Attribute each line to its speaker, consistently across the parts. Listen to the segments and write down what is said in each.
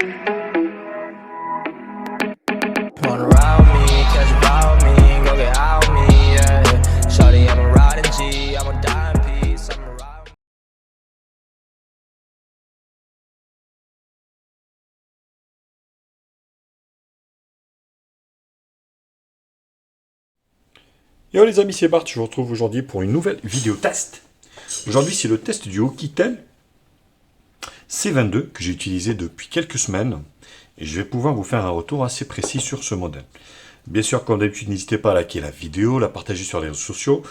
Speaker 1: Wanna ride me, catch a vibe with me, go get out with me, yeah. Shawty, I'm a riding G, I'm a dying piece, I'm a ride.
Speaker 2: Yo les amis, c'est Bart, je vous retrouve aujourd'hui pour une nouvelle vidéo test. Aujourd'hui, c'est le test du Oukitel C22 que j'ai utilisé depuis quelques semaines et je vais pouvoir vous faire un retour assez précis sur ce modèle. Bien sûr, comme d'habitude, n'hésitez pas à liker la vidéo, la partager sur les réseaux sociaux,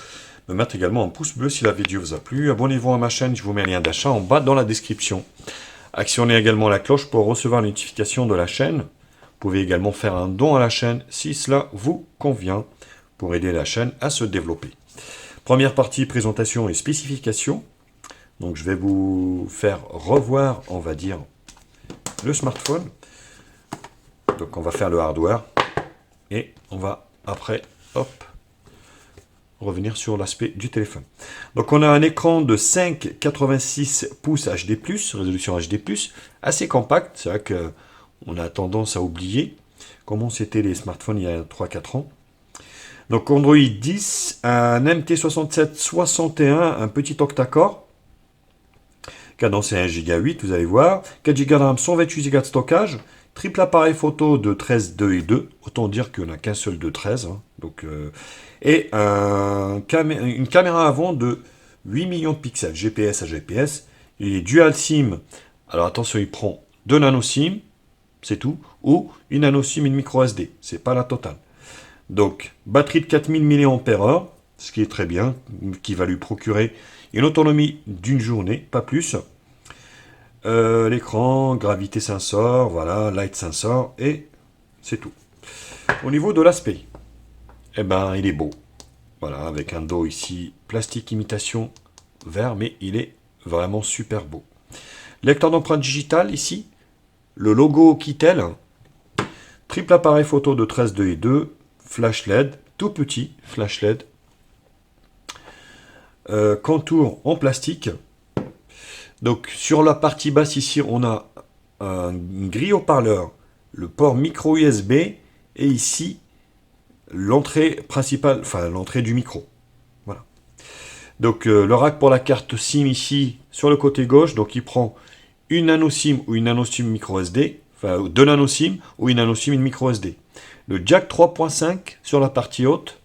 Speaker 2: me mettre également un pouce bleu si la vidéo vous a plu. Abonnez-vous à ma chaîne, je vous mets un lien d'achat en bas dans la description. Actionnez également la cloche pour recevoir les notifications de la chaîne. Vous pouvez également faire un don à la chaîne si cela vous convient pour aider la chaîne à se développer. Première partie, présentation et spécifications. Donc je vais vous faire revoir, on va dire, le smartphone. Donc on va faire le hardware. Et on va après, hop, revenir sur l'aspect du téléphone. Donc on a un écran de 5,86 pouces HD+, résolution HD+, assez compact. C'est vrai qu'on a tendance à oublier comment c'était les smartphones il y a 3-4 ans. Donc Android 10, un MT6761, un petit octa-core, cadencé 1,8 Go, vous allez voir, 4 Go de RAM, 128 Go de stockage, triple appareil photo de 13, 2 et 2, autant dire qu'il n'y en a qu'un seul de 13, hein. Donc, et une caméra avant de 8 millions de pixels, GPS à GPS, il est dual SIM, alors attention, il prend 2 nano SIM, c'est tout, ou une nano SIM et une micro SD, c'est pas la totale. Donc, batterie de 4000 mAh, ce qui est très bien, qui va lui procurer une autonomie d'une journée, pas plus. L'écran, gravité sensor, voilà, light sensor, et c'est tout. Au niveau de l'aspect, eh ben, il est beau. Voilà, avec un dos ici, plastique imitation vert, mais il est vraiment super beau. Lecteur d'empreinte digitale ici, le logo Oukitel, triple appareil photo de 13, 2 et 2, flash LED, tout petit flash LED, contour en plastique. Donc sur la partie basse ici, on a une grille haut-parleur, le port micro USB, et ici l'entrée principale, enfin l'entrée du micro. Voilà. Donc le rack pour la carte SIM ici sur le côté gauche, donc il prend une nano SIM ou une nano SIM micro SD, enfin 2 nano SIM ou une nano SIM et une micro SD. Le jack 3.5 sur la partie haute.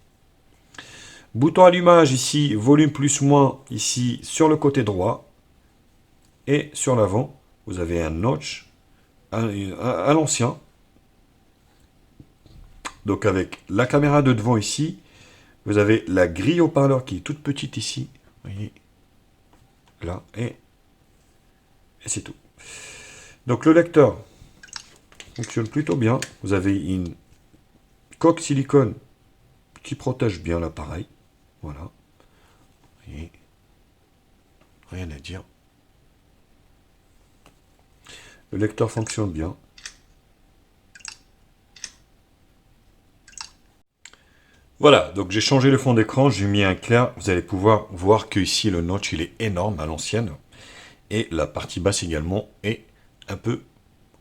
Speaker 2: Bouton allumage ici, volume plus moins ici sur le côté droit. Et sur l'avant, vous avez un notch à l'ancien. Donc avec la caméra de devant ici, vous avez la grille haut-parleur qui est toute petite ici. Vous voyez, là, et c'est tout. Donc le lecteur fonctionne plutôt bien. Vous avez une coque silicone qui protège bien l'appareil. Voilà. Et rien à dire. Le lecteur fonctionne bien. Voilà, donc j'ai changé le fond d'écran, j'ai mis un clair. Vous allez pouvoir voir que ici le notch il est énorme à l'ancienne. Et la partie basse également est un peu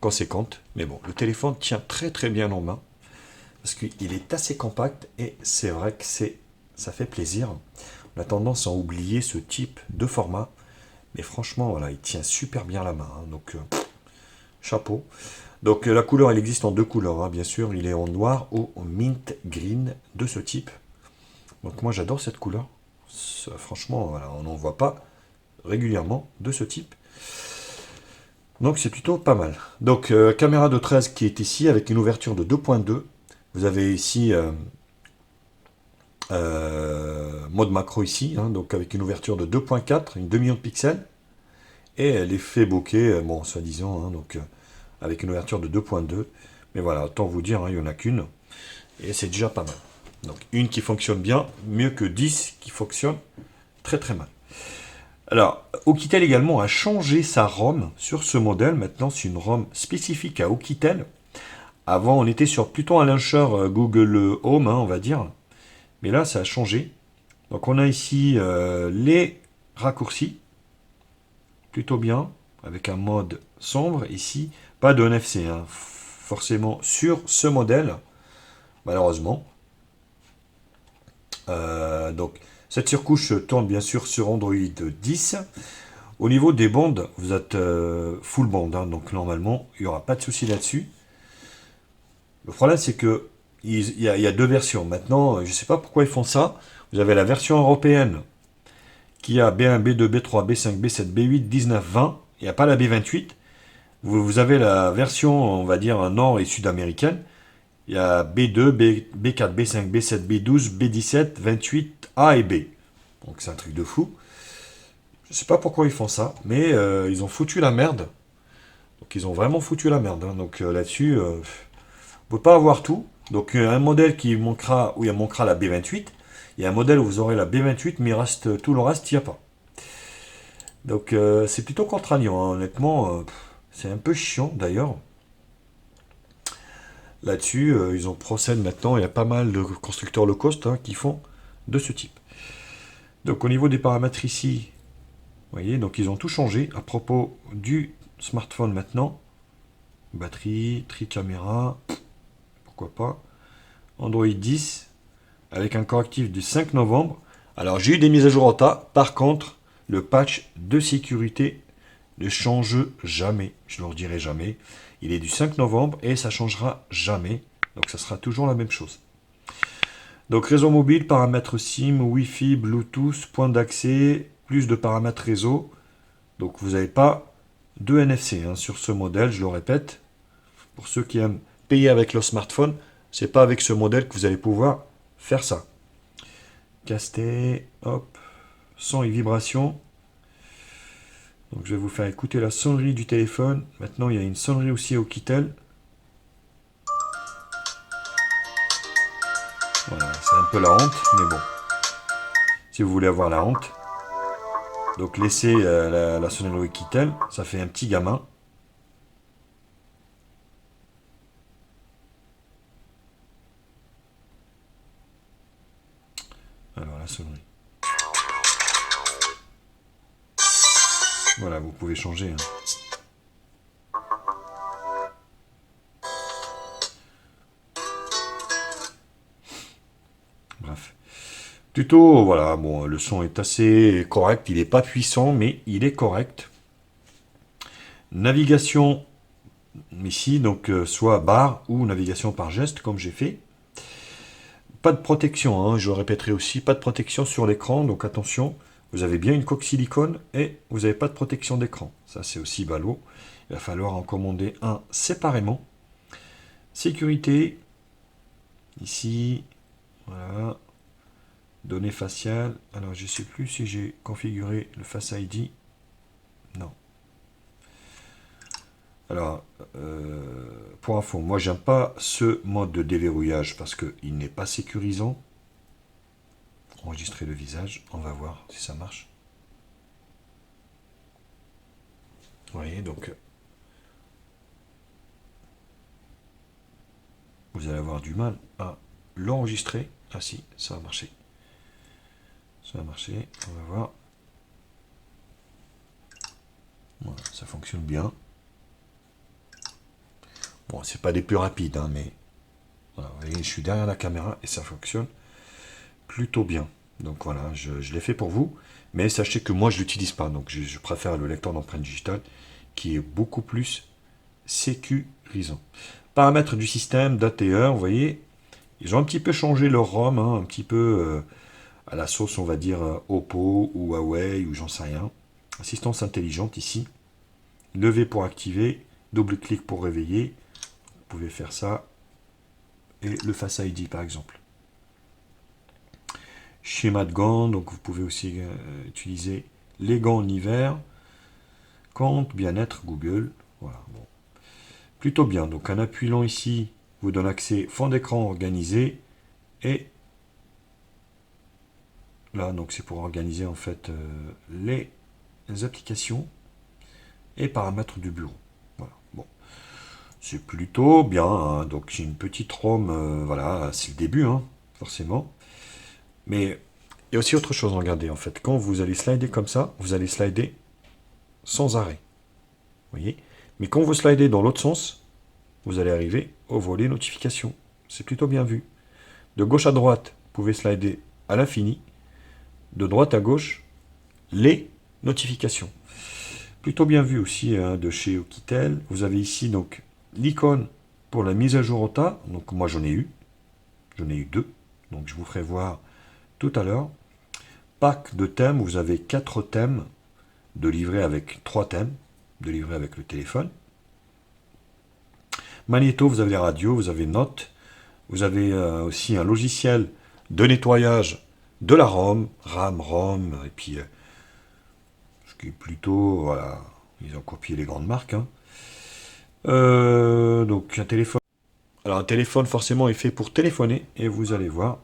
Speaker 2: conséquente. Mais bon, le téléphone tient très très bien en main. Parce qu'il est assez compact et c'est vrai que ça fait plaisir. On a tendance à oublier ce type de format. Mais franchement, voilà, il tient super bien la main. Hein, donc, chapeau. Donc la couleur, elle existe en deux couleurs, hein, bien sûr. Il est en noir ou en mint green de ce type. Donc moi, j'adore cette couleur. Franchement, voilà, on n'en voit pas régulièrement de ce type. Donc c'est plutôt pas mal. Donc caméra de 13 qui est ici avec une ouverture de 2.2. Vous avez ici mode macro ici, hein, donc avec une ouverture de 2.4, une demi-million de pixels. Et l'effet bokeh, bon, soi-disant, hein, donc avec une ouverture de 2.2. Mais voilà, autant vous dire, hein, il n'y en a qu'une. Et c'est déjà pas mal. Donc une qui fonctionne bien, mieux que 10 qui fonctionnent très très mal. Alors, Oukitel également a changé sa ROM sur ce modèle. Maintenant, c'est une ROM spécifique à Oukitel. Avant, on était sur plutôt un launcher Google Home, hein, on va dire. Mais là, ça a changé. Donc, on a ici les raccourcis. Plutôt bien. avec un mode sombre ici. Pas de NFC, hein, forcément sur ce modèle, malheureusement. Donc, cette surcouche tourne bien sûr sur Android 10. Au niveau des bandes, vous êtes full band, hein, donc normalement, il n'y aura pas de souci là-dessus. Le problème, c'est que il y a deux versions. Maintenant, je ne sais pas pourquoi ils font ça. Vous avez la version européenne qui a B1, B2, B3, B5, B7, B8, 19, 20. Il n'y a pas la B28. Vous avez la version, on va dire, nord et sud-américaine. Il y a B2, B4, B5, B7, B12, B17, 28, A et B. Donc c'est un truc de fou. Je ne sais pas pourquoi ils font ça, mais ils ont foutu la merde. Donc ils ont vraiment foutu la merde, hein. Donc là-dessus, on ne peut pas avoir tout. Donc un modèle qui manquera, où il manquera la B28. Il y a un modèle où vous aurez la B28, mais il reste, tout le reste, il n'y a pas. Donc c'est plutôt contraignant, hein. Honnêtement, c'est un peu chiant d'ailleurs. Là-dessus, ils ont procèdent maintenant, il y a pas mal de constructeurs low cost, hein, qui font de ce type. Donc au niveau des paramètres ici, vous voyez, donc ils ont tout changé à propos du smartphone maintenant. Batterie, tri-caméra, pourquoi pas. Android 10, avec un correctif du 5 novembre. Alors j'ai eu des mises à jour en tas, par contre, le patch de sécurité ne change jamais, je ne le redirai jamais. Il est du 5 novembre et ça changera jamais. Donc ça sera toujours la même chose. Donc réseau mobile, paramètres SIM, Wi-Fi, Bluetooth, point d'accès, plus de paramètres réseau. Donc vous n'avez pas de NFC, hein, sur ce modèle, je le répète. Pour ceux qui aiment payer avec le smartphone, c'est pas avec ce modèle que vous allez pouvoir faire ça. Casté, hop, son et vibration. Donc je vais vous faire écouter la sonnerie du téléphone. Maintenant il y a une sonnerie aussi au Kitel. Voilà, c'est un peu la honte, mais bon. Si vous voulez avoir la honte, donc laissez la sonnerie au Kitel, ça fait un petit gamin. Alors la sonnerie. Voilà, vous pouvez changer, hein. Bref. Plutôt, voilà, bon, le son est assez correct. Il n'est pas puissant, mais il est correct. Navigation ici, donc soit barre ou navigation par geste, comme j'ai fait. Pas de protection, hein, je le répéterai aussi, pas de protection sur l'écran, donc attention. Vous avez bien une coque silicone et vous n'avez pas de protection d'écran. Ça, c'est aussi ballot. Il va falloir en commander un séparément. Sécurité. Ici. Voilà. Données faciales. Alors, je ne sais plus si j'ai configuré le Face ID. Non. Alors, pour info, moi, j'aime pas ce mode de déverrouillage parce qu'il n'est pas sécurisant. Enregistrer le visage, on va voir si ça marche. Vous voyez, donc vous allez avoir du mal à l'enregistrer. Ah si, ça a marché. Ça a marché, on va voir. Voilà, ça fonctionne bien. Bon, c'est pas des plus rapides, hein, mais voilà, vous voyez, je suis derrière la caméra et ça fonctionne plutôt bien. Donc voilà, je l'ai fait pour vous, mais sachez que moi je l'utilise pas, donc je préfère le lecteur d'empreintes digitales qui est beaucoup plus sécurisant. Paramètres du système, date et heure, vous voyez, ils ont un petit peu changé leur ROM, hein, un petit peu à la sauce, on va dire Oppo ou Huawei ou j'en sais rien. Assistance intelligente ici, lever pour activer, double-clic pour réveiller, vous pouvez faire ça, et le Face ID par exemple. Schéma de gants, donc vous pouvez aussi utiliser les gants en hiver. Compte, bien-être, Google. Voilà, bon. Plutôt bien. Donc un appuyant ici vous donne accès fond d'écran organisé. Et là, donc c'est pour organiser en fait les applications et paramètres du bureau. Voilà, bon. C'est plutôt bien, hein. Donc j'ai une petite ROM, voilà, c'est le début, hein, forcément. Mais il y a aussi autre chose, regardez, en fait. Quand vous allez slider comme ça, vous allez slider sans arrêt. voyez. Mais quand vous slidez dans l'autre sens, vous allez arriver au volet notification. C'est plutôt bien vu. De gauche à droite, vous pouvez slider à l'infini. De droite à gauche, les notifications. Plutôt bien vu aussi hein, de chez Oukitel. Vous avez ici donc l'icône pour la mise à jour OTA. Donc moi j'en ai eu. J'en ai eu 2. Donc je vous ferai voir tout à l'heure. Pack de thèmes, vous avez 4 thèmes de livrer avec 3 thèmes de livrer avec le téléphone. Magnéto, vous avez les radios, vous avez Note. Vous avez aussi un logiciel de nettoyage de la ROM, ROM, et puis ce qui est plutôt, voilà, ils ont copié les grandes marques. Hein. Donc un téléphone. Alors un téléphone forcément est fait pour téléphoner, et vous allez voir.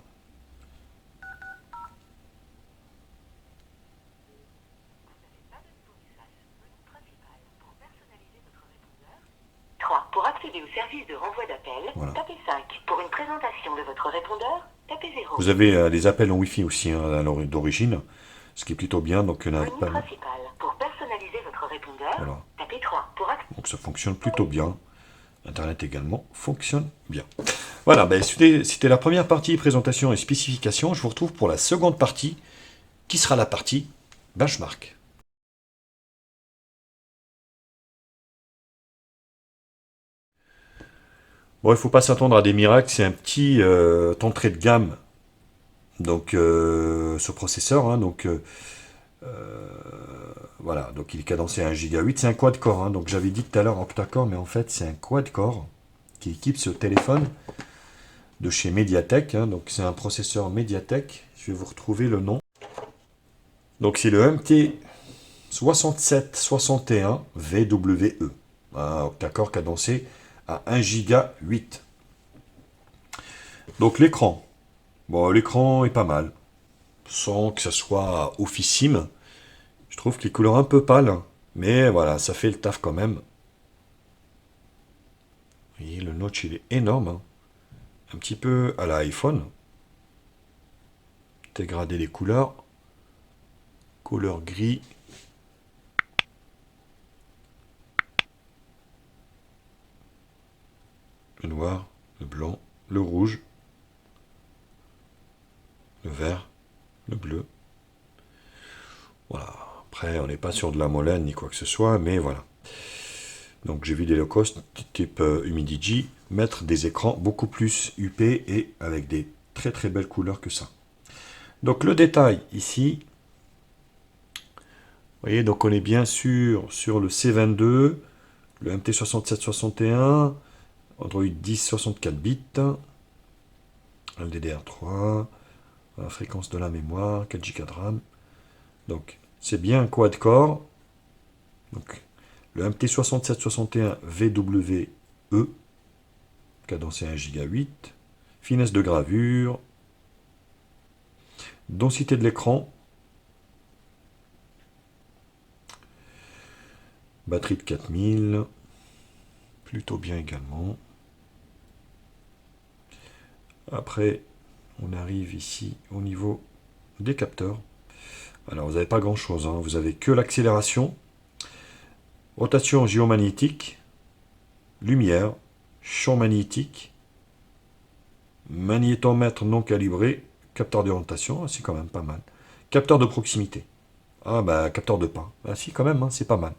Speaker 3: 3. Pour accéder au service de renvoi d'appel,
Speaker 2: Voilà.
Speaker 3: tapez 5. Pour une présentation de votre répondeur, tapez 0.
Speaker 2: Vous avez des appels en Wi-Fi aussi hein, d'origine, ce qui est plutôt bien. Donc un
Speaker 3: Menu
Speaker 2: appel.
Speaker 3: principal. Pour personnaliser votre répondeur,
Speaker 2: Voilà.
Speaker 3: tapez 3.
Speaker 2: Donc ça fonctionne plutôt bien. Internet également fonctionne bien. Voilà, ben, c'était la première partie présentation et spécification. Je vous retrouve pour la seconde partie, qui sera la partie benchmark. Bon, il ne faut pas s'attendre à des miracles, c'est un petit entrée de gamme. Donc ce processeur, hein, donc voilà, donc il est cadencé à 1 Go 8, c'est un quad-core, hein, donc j'avais dit tout à l'heure octa-core, mais en fait c'est un quad-core qui équipe ce téléphone de chez Mediatek, hein, donc c'est un processeur Mediatek, je vais vous retrouver le nom. Donc c'est le MT6761 VWE, un octa-core cadencé à 1 Go 8. Donc l'écran, bon l'écran est pas mal, sans que ça soit oufissime. Je trouve que les couleurs un peu pâles, mais voilà, ça fait le taf quand même. Vous voyez, le notch il est énorme, hein. Un petit peu à l'iPhone. Dégrader les couleurs. Couleur gris. Le noir, le blanc, le rouge, le vert, le bleu. Voilà. Après, on n'est pas sur de la molène ni quoi que ce soit, mais voilà. Donc j'ai vu des low cost type Humidigi mettre des écrans beaucoup plus huppés et avec des très très belles couleurs que ça. Donc le détail ici, vous voyez, donc on est bien sûr sur le C22, le MT6761, Android 10 64 bits, LDDR3, la fréquence de la mémoire, 4 Go de RAM. Donc c'est bien un quad-core. Donc le MT6761 VWE, cadencé 1 Go 8, finesse de gravure, densité de l'écran, batterie de 4000, plutôt bien également. Après, on arrive ici au niveau des capteurs. Alors, vous n'avez pas grand-chose, hein. Vous avez que l'accélération, rotation géomagnétique, lumière, champ magnétique, magnétomètre non calibré, capteur d'orientation, c'est quand même pas mal. Capteur de proximité. Ah bah, capteur de pas. Ah si, quand même, hein, c'est pas mal.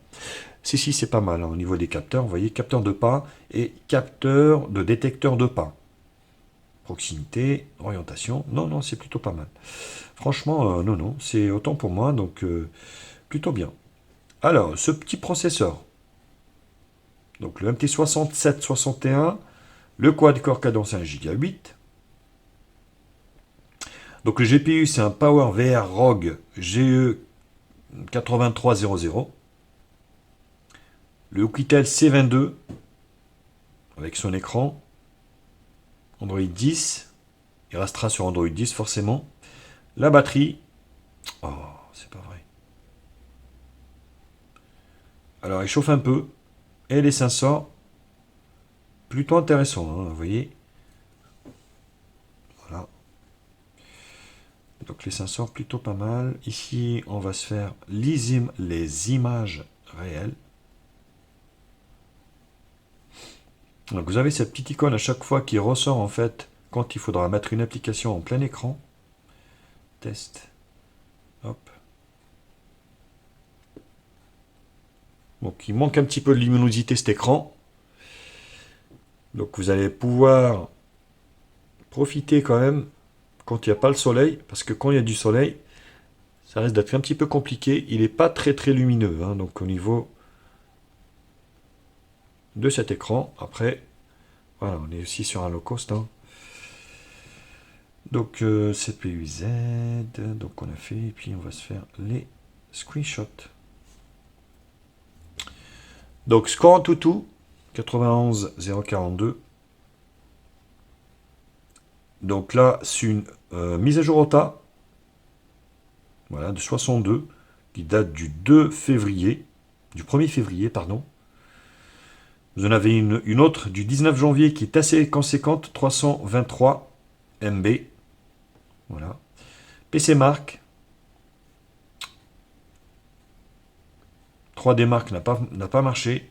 Speaker 2: Si, c'est pas mal, hein, au niveau des capteurs, vous voyez, capteur de pas et capteur de détecteur de pas. Proximité, orientation, non, c'est plutôt pas mal. Franchement, non, c'est autant pour moi, donc plutôt bien. Alors, ce petit processeur, donc le MT6761, le quad-core cadencé 1 Go 8. Donc le GPU, c'est un PowerVR ROG GE8300. Le Oukitel C22, avec son écran, Android 10, il restera sur Android 10 forcément. La batterie, oh, c'est pas vrai. Alors, il chauffe un peu. Et les sensors, plutôt intéressant, hein, vous voyez. Voilà. Donc, les sensors, plutôt pas mal. Ici, on va se faire les images réelles. Donc vous avez cette petite icône à chaque fois qui ressort en fait quand il faudra mettre une application en plein écran. Test. Hop. Donc il manque un petit peu de luminosité cet écran. Donc vous allez pouvoir profiter quand même quand il n'y a pas le soleil, parce que quand il y a du soleil, ça risque d'être un petit peu compliqué. Il n'est pas très lumineux, hein, donc au niveau de cet écran. Après, voilà, on est aussi sur un low cost. Hein. Donc CPU-Z, donc on a fait, et puis on va se faire les screenshots. Donc score en tout, 91 042. Donc là, c'est une mise à jour OTA, voilà, de 62, qui date du 2 février, du 1er février, pardon. Vous en avez une autre du 19 janvier qui est assez conséquente, 323 MB. Voilà. PC Mark. 3D Mark n'a pas marché.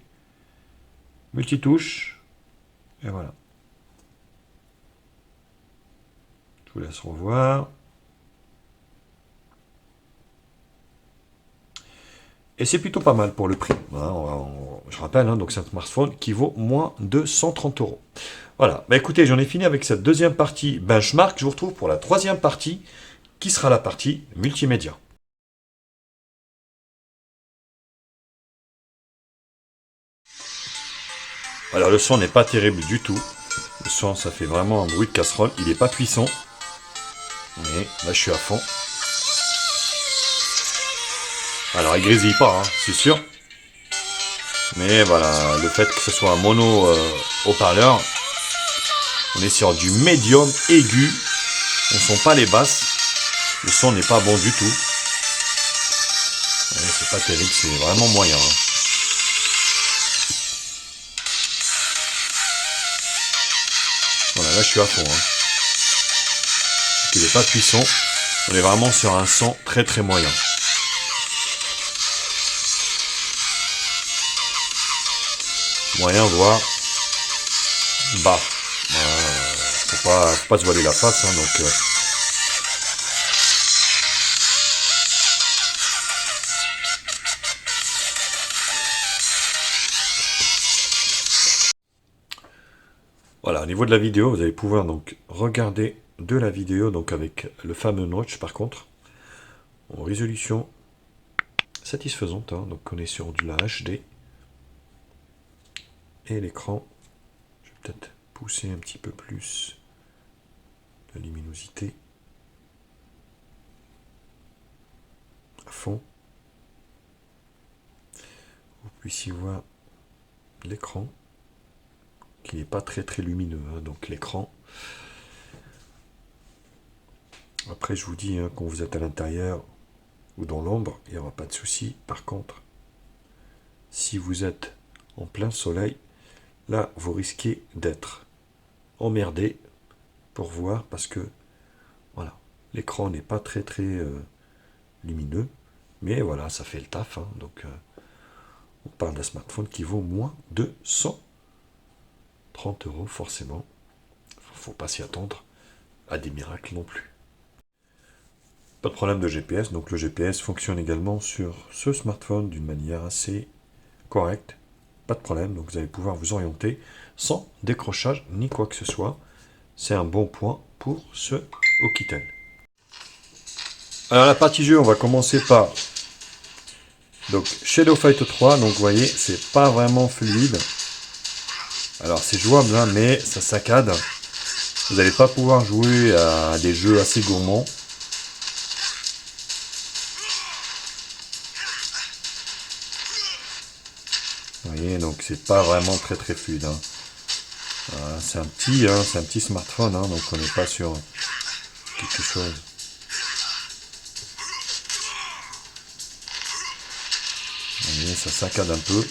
Speaker 2: Multitouche. Et voilà. Je vous laisse revoir. Et c'est plutôt pas mal pour le prix. Voilà, je rappelle, hein, donc c'est un smartphone qui vaut moins de 130 €. Voilà. Bah écoutez, j'en ai fini avec cette deuxième partie benchmark. Je vous retrouve pour la troisième partie, qui sera la partie multimédia. Alors le son n'est pas terrible du tout. Le son, ça fait vraiment un bruit de casserole. Il n'est pas puissant. Mais là, je suis à fond. Alors, il grésille pas, hein, c'est sûr. Mais voilà, le fait que ce soit un mono haut-parleur, on est sur du médium aigu. On ne sent pas les basses. Le son n'est pas bon du tout. Ouais, c'est pas terrible, c'est vraiment moyen. Hein. Voilà, là je suis à fond. Hein. Il n'est pas puissant. On est vraiment sur un son très moyen. Moyen, voire bas. Faut pas se voiler la face. Hein, donc, voilà, au niveau de la vidéo, vous allez pouvoir donc regarder de la vidéo donc avec le fameux notch par contre en résolution satisfaisante. Hein, donc on est sur de la HD. Et l'écran, je vais peut-être pousser un petit peu plus la luminosité à fond. Vous puissiez voir l'écran qui n'est pas très lumineux, hein, donc l'écran. Après je vous dis, hein, quand vous êtes à l'intérieur ou dans l'ombre, il n'y aura pas de souci. Par contre, si vous êtes en plein soleil, là vous risquez d'être emmerdé pour voir, parce que voilà, l'écran n'est pas très lumineux, mais voilà, ça fait le taf. Hein, donc on parle d'un smartphone qui vaut moins de 130 € forcément. Faut pas s'y attendre à des miracles non plus. Pas de problème de GPS, donc le GPS fonctionne également sur ce smartphone d'une manière assez correcte. Pas de problème, donc vous allez pouvoir vous orienter sans décrochage ni quoi que ce soit. C'est un bon point pour ce Oukitel. Alors la partie jeu, on va commencer par donc Shadow Fight 3. Donc vous voyez, c'est pas vraiment fluide. Alors c'est jouable, hein, mais ça saccade. Vous n'allez pas pouvoir jouer à des jeux assez gourmands. Vous voyez, donc c'est pas vraiment très fluide. Hein. C'est un petit smartphone, hein, donc on n'est pas sur quelque chose. Vous voyez, ça saccade un peu.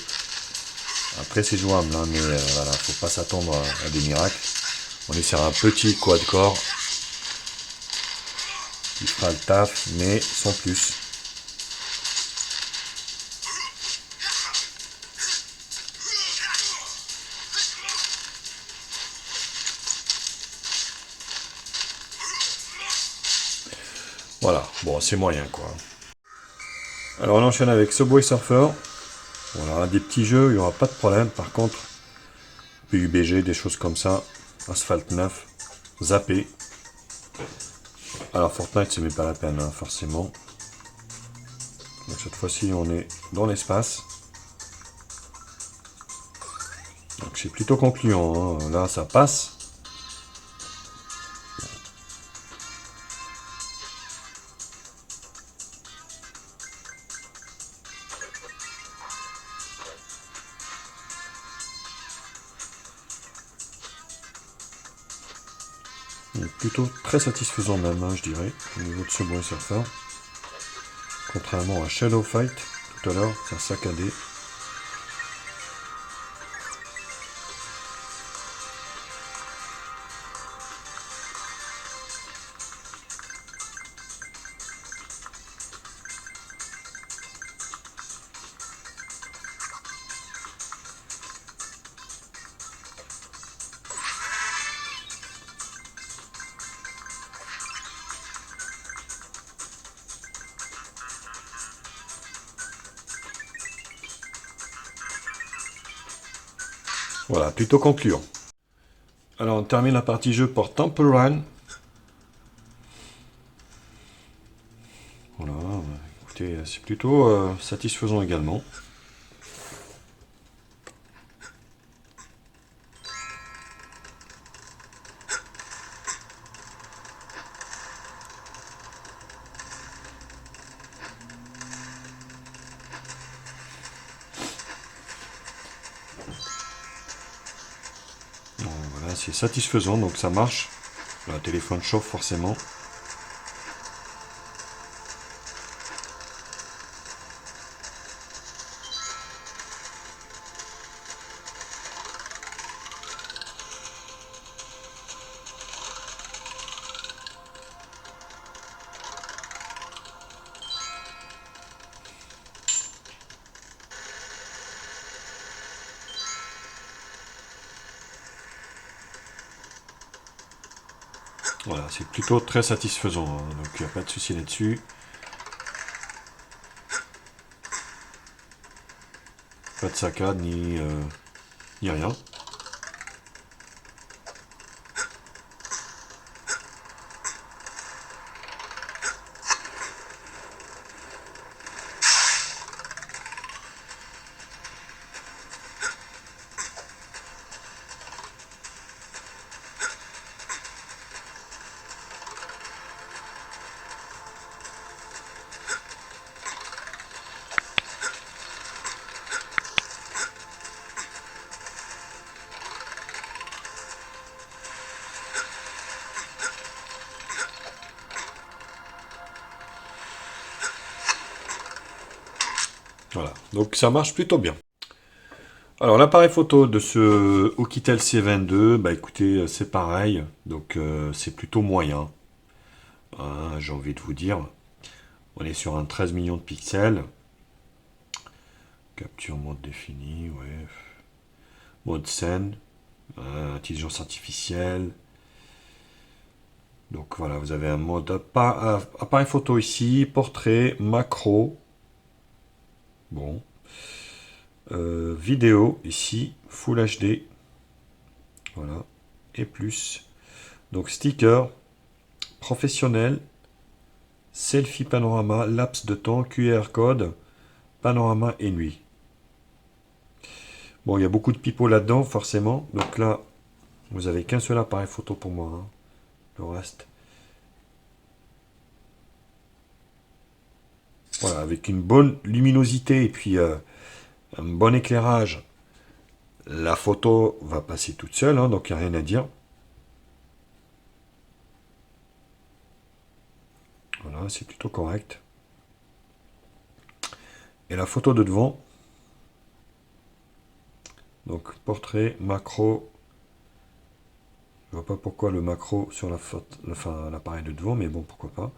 Speaker 2: Après c'est jouable, hein, mais voilà, faut pas s'attendre à des miracles. On est sur un petit quad-core qui fera le taf, mais sans plus. Voilà, bon, c'est moyen, quoi. Alors, on enchaîne avec Subway Surfer. Voilà, des petits jeux, il n'y aura pas de problème. Par contre, PUBG, des choses comme ça. Asphalt 9, Zappé. Alors, Fortnite, c'est même pas la peine, hein, forcément. Donc, cette fois-ci, on est dans l'espace. Donc, c'est plutôt concluant, hein. Là, ça passe. Plutôt très satisfaisant même, hein, je dirais, au niveau de ce Subway Surfer. Contrairement à Shadow Fight, tout à l'heure, c'est saccadé. Voilà, plutôt concluant. Alors, on termine la partie jeu pour Temple Run. Voilà, écoutez, c'est plutôt satisfaisant également. Bon, voilà, c'est satisfaisant, donc ça marche. Le téléphone chauffe forcément. Voilà, c'est plutôt très satisfaisant, hein, donc il n'y a pas de souci là-dessus. Pas de saccade ni rien. Voilà, donc ça marche plutôt bien. Alors l'appareil photo de ce Oukitel C22, bah écoutez, c'est pareil, donc c'est plutôt moyen, hein, j'ai envie de vous dire. On est sur un 13 millions de pixels. Capture mode défini, ouais. Mode scène, intelligence artificielle. Donc voilà, vous avez un mode appareil photo ici, portrait, macro. Bon. Vidéo ici, Full HD. Voilà. Et plus. Donc sticker, professionnel, selfie panorama, laps de temps, QR code, panorama et nuit. Bon, il y a beaucoup de pipeaux là-dedans, forcément. Donc là, vous avez qu'un seul appareil photo pour moi, hein. Le reste. Voilà, avec une bonne luminosité et puis un bon éclairage, la photo va passer toute seule, hein, donc il n'y a rien à dire. Voilà, c'est plutôt correct. Et la photo de devant, donc portrait, macro. Je vois pas pourquoi le macro sur l'appareil de devant, mais bon, pourquoi pas.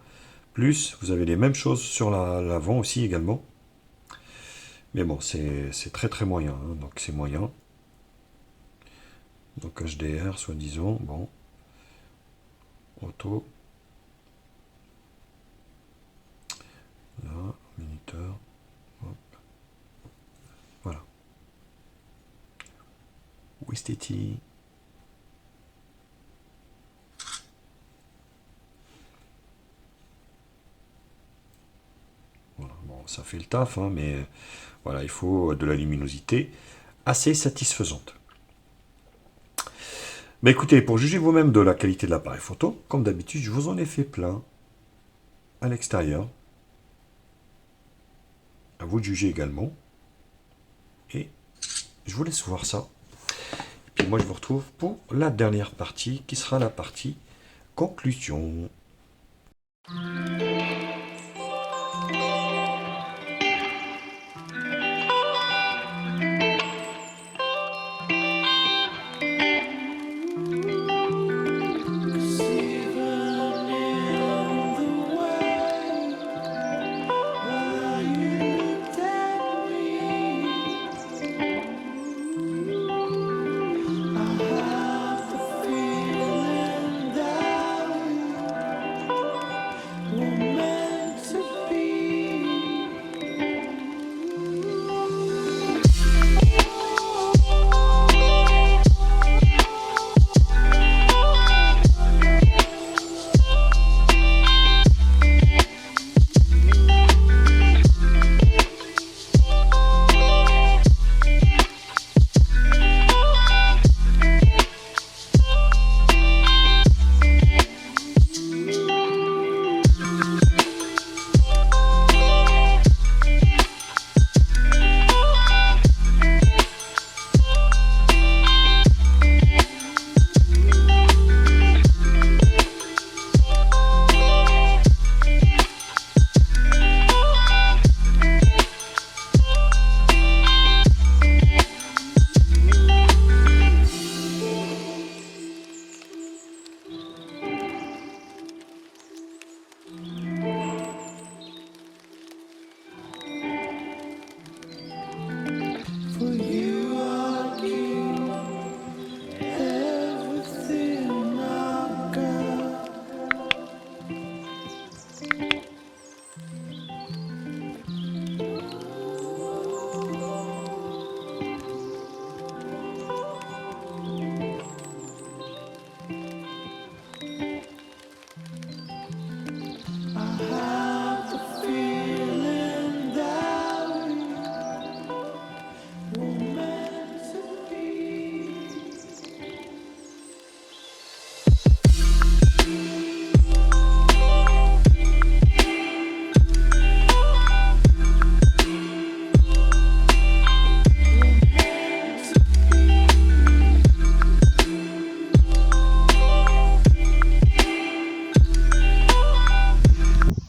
Speaker 2: Plus, vous avez les mêmes choses sur l'avant aussi également. Mais bon, c'est très très moyen, hein, donc c'est moyen. Donc HDR, soi-disant, bon. Auto. Là, minuteur. Hop. Voilà. Où est-il? Voilà. Bon, ça fait le taf, hein, mais voilà, il faut de la luminosité assez satisfaisante. Mais écoutez, pour juger vous-même de la qualité de l'appareil photo, comme d'habitude, je vous en ai fait plein à l'extérieur. À vous de juger également. Et je vous laisse voir ça. Et puis moi, je vous retrouve pour la dernière partie, qui sera la partie conclusion.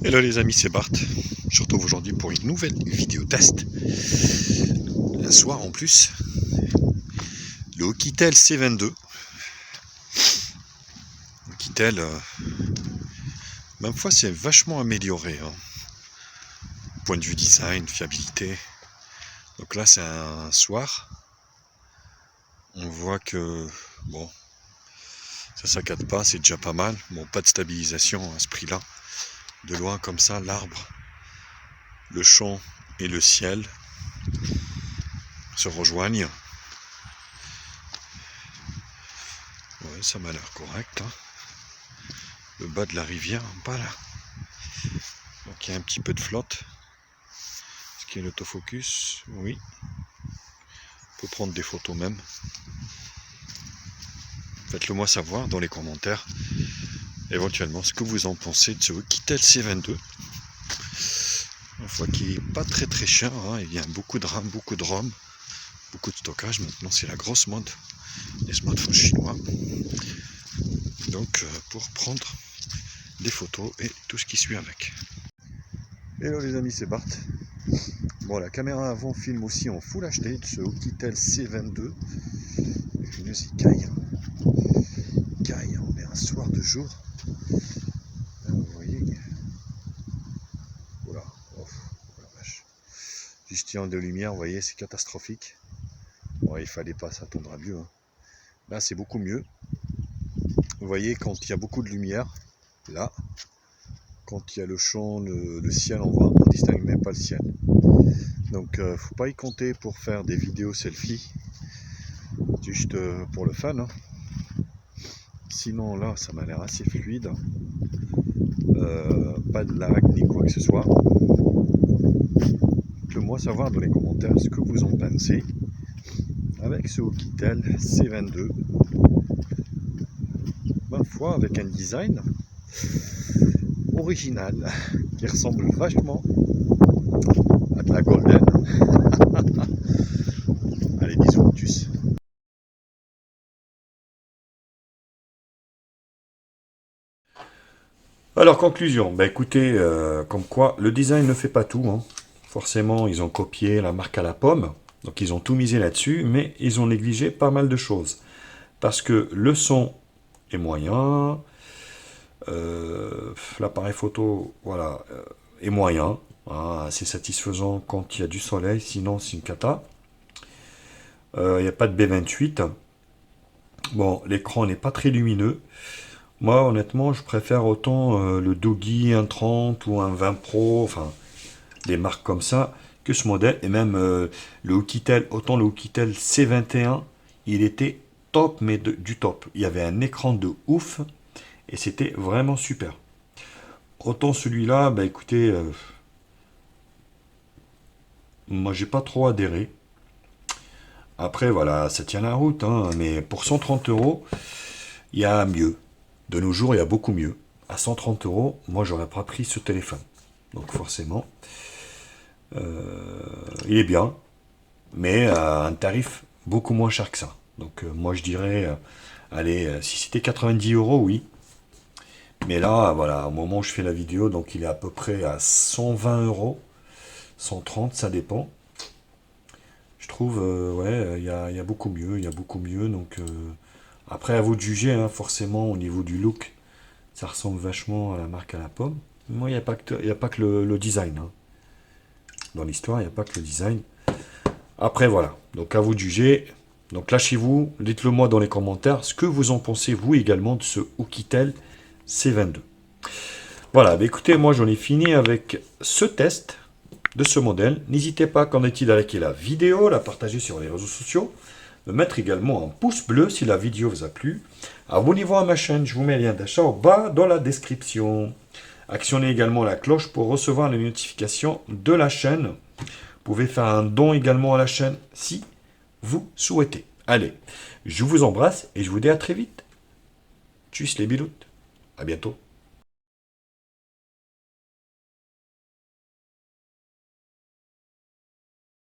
Speaker 2: Hello les amis, c'est Bart. Je retrouve aujourd'hui pour une nouvelle vidéo test. Un soir en plus, le Oukitel C22. Oukitel, ma foi, c'est vachement amélioré. Hein. Point de vue design, fiabilité. Donc là, c'est un soir. On voit que, bon, ça saccade pas, c'est déjà pas mal. Bon, pas de stabilisation à ce prix-là. De loin comme ça, l'arbre, le champ et le ciel se rejoignent. Ouais, ça m'a l'air correct. Hein. Le bas de la rivière, pas là. Donc il y a un petit peu de flotte. Ce qui est l'autofocus, oui. On peut prendre des photos même. Faites-le moi savoir dans les commentaires. Éventuellement ce que vous en pensez de ce Oukitel C22. Une fois qu'il n'est pas très très cher, hein, il y a beaucoup de RAM, beaucoup de ROM, beaucoup de stockage. Maintenant c'est la grosse mode des smartphones chinois. Donc pour prendre des photos et tout ce qui suit avec. Hello les amis, c'est Bart. Bon, la caméra avant filme aussi en Full HD de ce Oukitel C22. Il caille. Caille, on est un soir de jour. Là, vous voyez. Voilà. Oh, la vache. Juste de lumière, vous voyez, c'est catastrophique. Bon, il fallait pas, ça tournera mieux. Hein. Là, c'est beaucoup mieux. Vous voyez, quand il y a beaucoup de lumière, là, quand il y a le champ, le ciel en bas, on distingue même pas le ciel. Donc faut pas y compter pour faire des vidéos selfie, juste pour le fun, hein. Sinon là ça m'a l'air assez fluide, pas de lag ni quoi que ce soit. Dites-le-moi savoir dans les commentaires ce que vous en pensez avec ce Oukitel C22. Ma foi, avec un design original qui ressemble vachement à de la Golden. Allez, bisous, tchuss. Alors, conclusion, bah écoutez, comme quoi le design ne fait pas tout, hein. Forcément, ils ont copié la marque à la pomme, donc ils ont tout misé là-dessus, mais ils ont négligé pas mal de choses. Parce que le son est moyen, l'appareil photo, voilà, est moyen, hein, assez satisfaisant quand il y a du soleil, sinon c'est une cata. Il n'y a pas de B28. Bon, l'écran n'est pas très lumineux. Moi, honnêtement, je préfère autant le Doogee 1.30 ou un 20 Pro, enfin, des marques comme ça, que ce modèle. Et même le Oukitel, autant le Oukitel C21, il était top, mais du top. Il y avait un écran de ouf, et c'était vraiment super. Autant celui-là, bah écoutez, moi j'ai pas trop adhéré. Après, voilà, ça tient la route, hein, mais pour 130 euros, il y a mieux. De nos jours, il y a beaucoup mieux. À 130 euros, moi, j'aurais pas pris ce téléphone. Donc, forcément, il est bien, mais à un tarif beaucoup moins cher que ça. Donc, moi, je dirais, allez, si c'était 90 euros, oui. Mais là, voilà, au moment où je fais la vidéo, donc il est à peu près à 120 euros, 130, ça dépend. Je trouve, ouais, il y a beaucoup mieux, il y a beaucoup mieux, donc... après, à vous de juger, hein, forcément, au niveau du look, ça ressemble vachement à la marque à la pomme. Moi, il n'y a pas que le design, hein. Dans l'histoire, il n'y a pas que le design. Après, voilà. Donc, à vous de juger. Donc, lâchez-vous. Dites-le moi dans les commentaires ce que vous en pensez, vous également, de ce Oukitel C22. Voilà. Bah, écoutez, moi, j'en ai fini avec ce test de ce modèle. N'hésitez pas, qu'en est-il, à liker la vidéo, la partager sur les réseaux sociaux, me mettre également un pouce bleu si la vidéo vous a plu. Abonnez-vous à ma chaîne, je vous mets le lien d'achat au bas dans la description. Actionnez également la cloche pour recevoir les notifications de la chaîne. Vous pouvez faire un don également à la chaîne si vous souhaitez. Allez, je vous embrasse et je vous dis à très vite. Tchuss les biloutes. À bientôt.